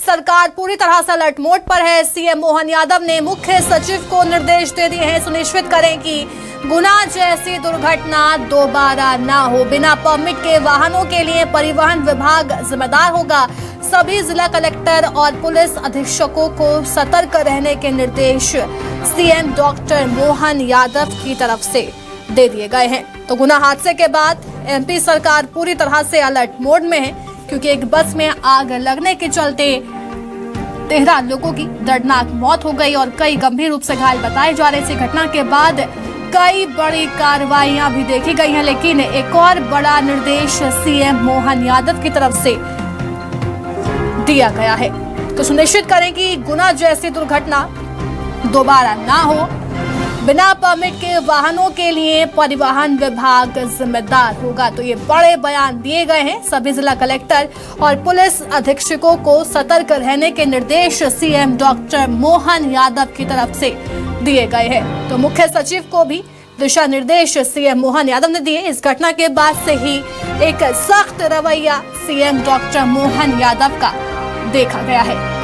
सरकार पूरी तरह से अलर्ट मोड पर है। सीएम मोहन यादव ने मुख्य सचिव को निर्देश दे दिए हैं, सुनिश्चित करें कि गुना जैसी दुर्घटना दोबारा ना हो। बिना परमिट के वाहनों के लिए परिवहन विभाग जिम्मेदार होगा। सभी जिला कलेक्टर और पुलिस अधीक्षकों को सतर्क रहने के निर्देश सीएम डॉक्टर मोहन यादव की तरफ से दे दिए गए हैं। तो गुना हादसे के बाद एमपी सरकार पूरी तरह से अलर्ट मोड में है, क्योंकि एक बस में आग लगने के चलते 13 लोगों की दर्दनाक मौत हो गई और कई गंभीर रूप से घायल बताए जा रहे। इस घटना के बाद कई बड़ी कार्रवाइयां भी देखी गई हैं, लेकिन एक और बड़ा निर्देश सीएम मोहन यादव की तरफ से दिया गया है। तो सुनिश्चित करें कि गुना जैसी दुर्घटना दोबारा ना हो। बिना परमिट के वाहनों के लिए परिवहन विभाग जिम्मेदार होगा। तो ये बड़े बयान दिए गए हैं। सभी जिला कलेक्टर और पुलिस अधीक्षकों को सतर्क रहने के निर्देश सीएम डॉक्टर मोहन यादव की तरफ से दिए गए हैं। तो मुख्य सचिव को भी दिशा निर्देश सीएम मोहन यादव ने दिए। इस घटना के बाद से ही एक सख्त रवैया सीएम डॉक्टर मोहन यादव का देखा गया है।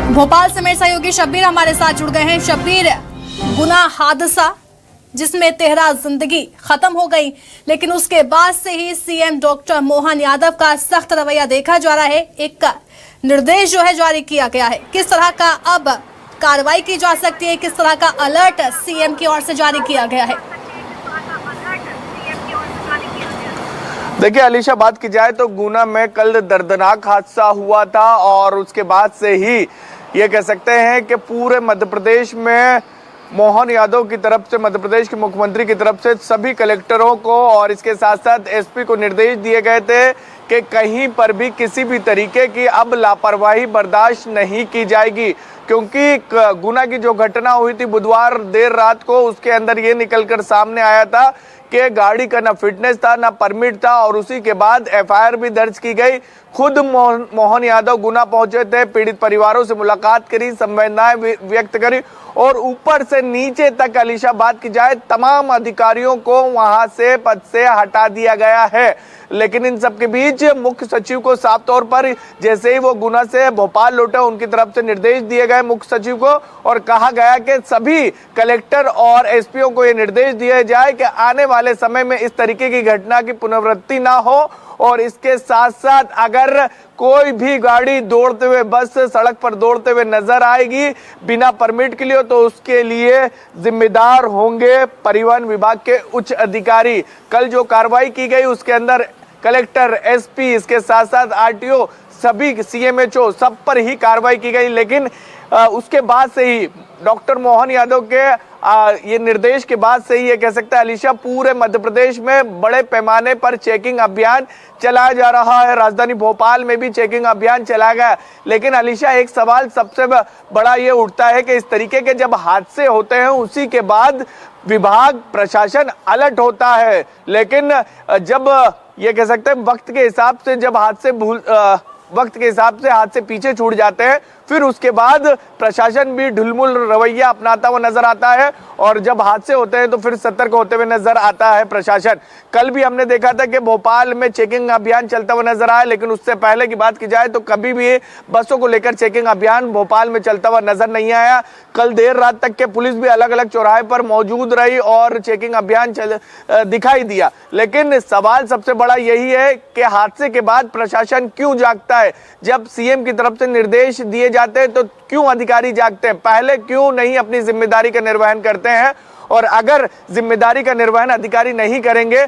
भोपाल से मेरे सहयोगी शब्बीर हमारे साथ जुड़ गए हैं। शब्बीर, गुना हादसा जिसमें 13 जिंदगी खत्म हो गई, लेकिन उसके बाद से ही सीएम डॉक्टर मोहन यादव का सख्त रवैया देखा जा रहा है। एक निर्देश जो है जारी किया गया है। किस तरह का अब कार्रवाई की जा सकती है, किस तरह का अलर्ट सीएम की ओर से जारी किया गया है? देखिए अलीशा, बात की जाए तो गुना में कल दर्दनाक हादसा हुआ था और उसके बाद से ही ये कह सकते हैं कि पूरे मध्य प्रदेश में मोहन यादव की तरफ से, मध्य प्रदेश के मुख्यमंत्री की तरफ से सभी कलेक्टरों को और इसके साथ साथ एसपी को निर्देश दिए गए थे कि कहीं पर भी किसी भी तरीके की अब लापरवाही बर्दाश्त नहीं की जाएगी। क्योंकि गुना की जो घटना हुई थी बुधवार देर रात को, उसके अंदर ये निकलकर सामने आया था कि गाड़ी का ना फिटनेस था ना परमिट था और उसी के बाद एफआईआर भी दर्ज की गई। खुद मोहन यादव गुना पहुंचे थे, पीड़ित परिवारों से मुलाकात करी, संवेदनाएं व्यक्त करी और ऊपर से नीचे तक अलीशा बात की जाए तमाम अधिकारियों को वहां से पद से हटा दिया गया है। लेकिन इन सब के बीच मुख्य सचिव को साफ तौर पर जैसे ही वो गुना से भोपाल लौटे, उनकी तरफ से निर्देश दिए गए मुख्य सचिव को और कहा गया कि सभी कलेक्टर और एसपीओ को ये निर्देश दिया जाए कि आने वाले समय में इस तरीके की घटना की पुनरावृत्ति ना हो और इसके साथ साथ अगर कोई भी गाड़ी दौड़ते हुए, बस सड़क पर दौड़ते हुए नजर आएगी बिना परमिट के लिए, तो उसके लिए जिम्मेदार होंगे परिवहन विभाग के उच्च अधिकारी। कल जो कार्रवाई की गई उसके अंदर कलेक्टर, एसपी, इसके साथ साथ आरटीओ, सभी सीएमएचओ सब पर ही कार्रवाई की गई। लेकिन उसके बाद से ही डॉक्टर मोहन यादव के ये निर्देश के बाद से ही ये कह सकते हैं अलीशा, पूरे मध्य प्रदेश में बड़े पैमाने पर चेकिंग अभियान चलाया जा रहा है। राजधानी भोपाल में भी चेकिंग अभियान चलाया गया। लेकिन अलीशा, एक सवाल सबसे बड़ा ये उठता है कि इस तरीके के जब हादसे होते हैं उसी के बाद विभाग, प्रशासन अलर्ट होता है। लेकिन जब ये कह सकते हैं वक्त के हिसाब से जब हादसे पीछे छूट जाते हैं, फिर उसके बाद प्रशासन भी ढुलमुल रवैया अपनाता हुआ नजर आता है और जब हादसे होते हैं तो फिर सतर्क होते हुए नजर आता है प्रशासन। कल भी हमने देखा था कि भोपाल में चेकिंग अभियान चलता हुआ नजर आया, लेकिन उससे पहले की बात की जाए तो कभी भी बसों को लेकर चेकिंग अभियान भोपाल में चलता हुआ नजर नहीं आया। कल देर रात तक के पुलिस भी अलग अलग चौराहे पर मौजूद रही और चेकिंग अभियान दिखाई दिया। लेकिन सवाल सबसे बड़ा यही है कि हादसे के बाद प्रशासन क्यों जागता है? जब सीएम की तरफ से निर्देश दिए जाते हैं तो क्यों अधिकारी जागते हैं? पहले क्यों नहीं अपनी जिम्मेदारी का निर्वहन करते हैं? और अगर जिम्मेदारी का निर्वहन अधिकारी नहीं करेंगे